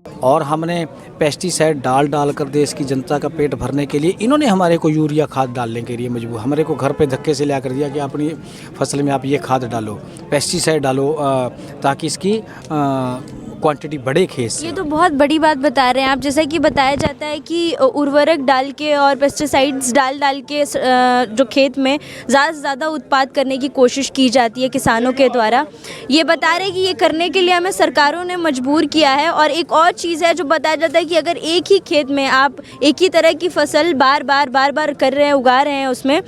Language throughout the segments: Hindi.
और हमने पेस्टिसाइड डाल डाल कर देश की जनता का पेट भरने के लिए इन्होंने हमारे को यूरिया खाद डालने के लिए मजबूर, हमारे को घर पे धक्के से ला कर दिया कि अपनी फसल में आप ये खाद डालो, पेस्टिसाइड डालो, ताकि इसकी क्वांटिटी बढ़े खेत से। ये तो बहुत बड़ी बात बता रहे हैं आप। जैसा कि बताया जाता है कि उर्वरक डाल के और पेस्टिसाइड्स डाल डाल के जो खेत में ज़्यादा से ज़्यादा उत्पाद करने की कोशिश की जाती है किसानों के द्वारा। ये बता रहे हैं कि ये करने के लिए हमें सरकारों ने मजबूर किया है। और एक और चीज़ है जो बताया जाता है कि अगर एक ही खेत में आप एक ही तरह की फसल बार बार कर रहे हैं, उगा रहे हैं उसमें,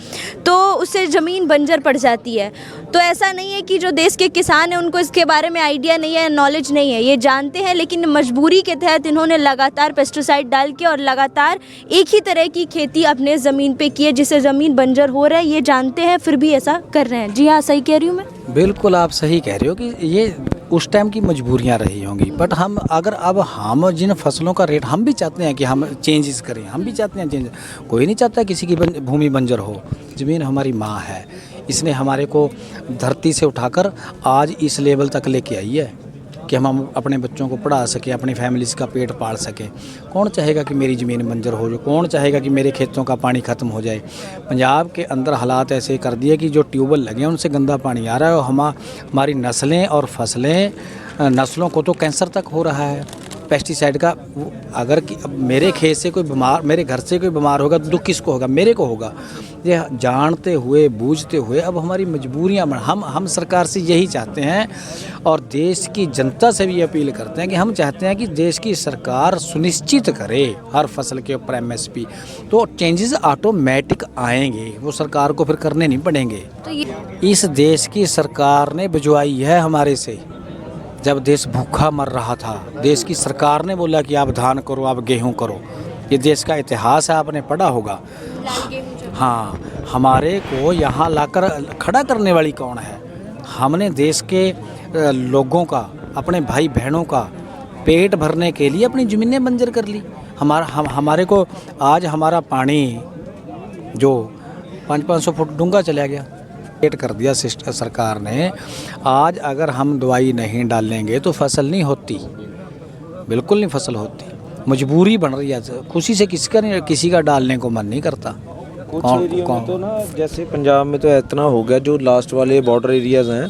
तो उससे ज़मीन बंजर पड़ जाती है। तो ऐसा नहीं है कि जो देश के किसान हैं उनको इसके बारे में आइडिया नहीं है, नॉलेज नहीं है, ये जानते हैं, लेकिन मजबूरी के तहत इन्होंने लगातार पेस्टिसाइड डाल के और लगातार एक ही तरह की खेती अपने ज़मीन पे की है, जिससे ज़मीन बंजर हो रहा है। ये जानते हैं फिर भी ऐसा कर रहे हैं। जी हाँ, सही कह रही हूँ मैं? बिल्कुल आप सही कह रहे हो कि ये उस टाइम की मजबूरियां रही होंगी, बट हम अगर अब हम जिन फसलों का रेट, हम भी चाहते हैं कि हम चेंजेस करें, हम भी चाहते हैं चेंज। कोई नहीं चाहता किसी की भूमि बंजर हो। ज़मीन हमारी माँ है, इसने हमारे को धरती से उठाकर आज इस लेवल तक लेके आई है कि हम अपने बच्चों को पढ़ा सकें, अपनी फैमिलीज़ का पेट पाल सकें। कौन चाहेगा कि मेरी ज़मीन बंजर हो जाए? कौन चाहेगा कि मेरे खेतों का पानी ख़त्म हो जाए? पंजाब के अंदर हालात ऐसे कर दिए कि जो ट्यूबवेल लगे हैं उनसे गंदा पानी आ रहा है, और हमारी नस्लें और फसलें, नस्लों को तो कैंसर तक हो रहा है पेस्टिसाइड का। अगर कि अब मेरे खेत से कोई बीमार, मेरे घर से कोई बीमार होगा तो दुख किसको होगा? मेरे को होगा। ये जानते हुए बूझते हुए अब हमारी मजबूरियां, हम सरकार से यही चाहते हैं और देश की जनता से भी अपील करते हैं कि हम चाहते हैं कि देश की सरकार सुनिश्चित करे हर फसल के ऊपर MSP, तो चेंजेस ऑटोमेटिक आएंगे, वो सरकार को फिर करने नहीं पड़ेंगे। तो इस देश की सरकार ने भिजवाई है हमारे से। जब देश भूखा मर रहा था, देश की सरकार ने बोला कि आप धान करो, आप गेहूं करो। ये देश का इतिहास है, आपने पढ़ा होगा। हाँ, हमारे को यहाँ लाकर खड़ा करने वाली कौन है? हमने देश के लोगों का, अपने भाई बहनों का पेट भरने के लिए अपनी ज़मीनें बंजर कर ली। हमारे को आज हमारा पानी जो 500-500 फुट डूंगा चला गया, पेट कर दिया सरकार ने। आज अगर हम दवाई नहीं डालेंगे तो फसल नहीं होती, बिल्कुल नहीं फसल होती। मजबूरी बन रही है, खुशी से किसी का डालने को मन नहीं करता। कुछ एरिया में तो ना, जैसे पंजाब में तो इतना हो गया, जो लास्ट वाले बॉर्डर एरियाज़ हैं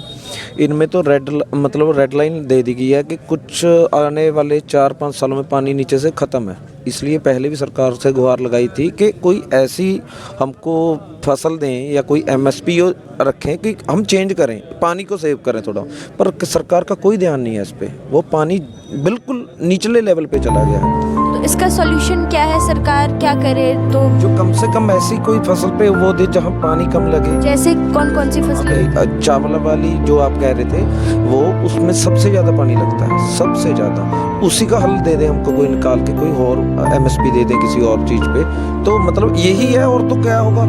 इनमें तो रेड लाइन दे दी गई है कि कुछ आने वाले 4-5 सालों में पानी नीचे से ख़त्म है। इसलिए पहले भी सरकार से गुहार लगाई थी कि कोई ऐसी हमको फसल दें या कोई MSP रखें कि हम चेंज करें, पानी को सेव करें थोड़ा। पर सरकार का कोई ध्यान नहीं है इस पर, वो पानी बिल्कुल निचले लेवल पे चला गया है। तो इसका सॉल्यूशन क्या है? सरकार क्या करे? तो जो कम से कम ऐसी कोई फसल पे वो दे जहाँ पानी कम लगे। जैसे कौन कौन सी फसल? चावल वाली जो आप कह रहे थे, वो उसमें सबसे ज़्यादा पानी लगता है, सबसे ज़्यादा। उसी का हल दे दे हमको कोई निकाल के, कोई और MSP दे दे किसी और चीज़ पे, तो मतलब यही है। और तो क्या होगा?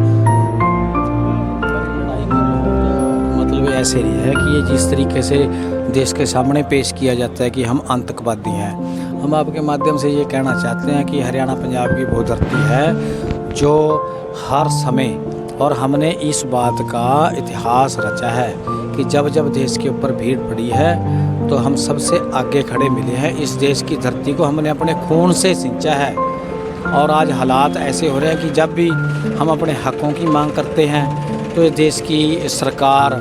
मतलब ऐसे नहीं है कि ये जिस तरीके से देश के सामने पेश किया जाता है कि हम आतंकवादी हैं। हम आपके माध्यम से ये कहना चाहते हैं कि हरियाणा पंजाब की वो धरती है जो हर समय, और हमने इस बात का इतिहास रचा है कि जब जब देश के ऊपर भीड़ पड़ी है तो हम सबसे आगे खड़े मिले हैं। इस देश की धरती को हमने अपने खून से सिंचा है, और आज हालात ऐसे हो रहे हैं कि जब भी हम अपने हकों की मांग करते हैं तो देश की सरकार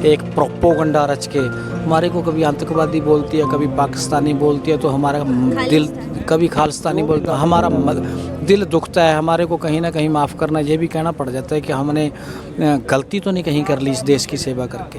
एक प्रोपोगंडा रच के हमारे को कभी आतंकवादी बोलती है, कभी पाकिस्तानी बोलती है, तो हमारा दिल, कभी खालिस्तानी बोलता है, हमारा दिल दुखता है। हमारे को कहीं ना कहीं माफ़ करना, ये भी कहना पड़ जाता है कि हमने गलती तो नहीं कहीं कर ली इस देश की सेवा करके।